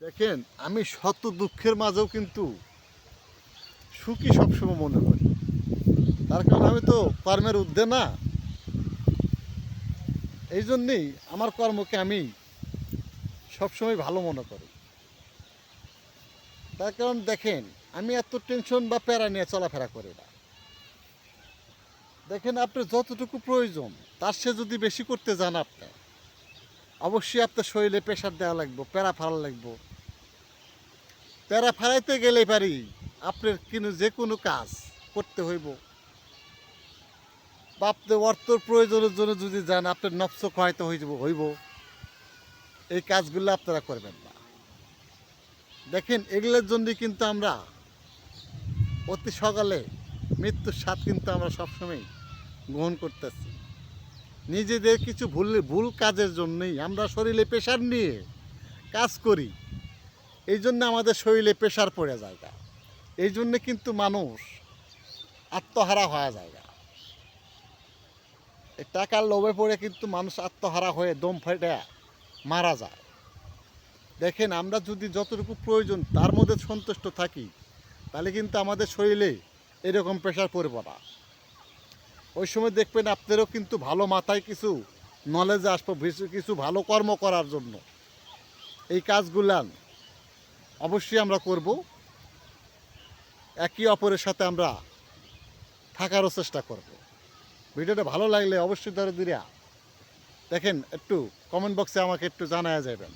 দেখেন, আমি শত দুঃখের মাঝেও কিন্তু সুখী সবসময় মনে করি। তার কারণ আমি তো কর্মের ঊর্ধ্বে না। এই জন্যেই আমার কর্মকে আমি সবসময় ভালো মনে করি। তার কারণ দেখেন, আমি এত টেনশন বা প্যারা নিয়ে চলাফেরা করি না। দেখেন, আপনার যতটুকু প্রয়োজন তার চেয়ে যদি বেশি করতে যান আপনি, অবশ্যই আপনার শরীরে প্রেশার দেওয়া লাগবে, প্যারা ফালা লাগবে। প্যারা ফালাইতে গেলে পারি আপনার কিন্তু যে কোনো কাজ করতে হইব, বা আপনি অর্থর প্রয়োজনের জন্য যদি যান আপনার নফস খাওয়াইতে হইব। এই কাজগুলো আপনারা করবেন না। দেখেন, এগুলোর জন্য কিন্তু আমরা অতি সকালে মৃত্যুর স্বাদ কিন্তু আমরা সবসময় গ্রহণ করতেছি। নিজেদের কিছু ভুল কাজের জন্যই আমরা শরীরে প্রেশার নিয়ে কাজ করি। এই জন্য আমাদের শরীরে প্রেশার পড়ে যায়। এই জন্যে কিন্তু মানুষ আত্মহারা হয়ে যায়। এই টাকার লোভে পড়ে কিন্তু মানুষ আত্মহারা হয়ে দম ফেটে মারা যায়। দেখেন, আমরা যদি যতটুকু প্রয়োজন তার মধ্যে সন্তুষ্ট থাকি, তাহলে কিন্তু আমাদের শরীরে এরকম প্রেশার পড়বে না। ওই সময় দেখবেন আপনারও কিন্তু ভালো মাথায় কিছু নলেজ আসবে, কিছু ভালো কর্ম করার জন্য। এই কাজগুলান অবশ্যই আমরা করব। একে অপরের সাথে আমরা থাকারও চেষ্টা করব। ভিডিওটা ভালো লাগলে অবশ্যই ধরে দিরা দেখেন, একটু কমেন্ট বক্সে আমাকে একটু জানায়া যাবেন।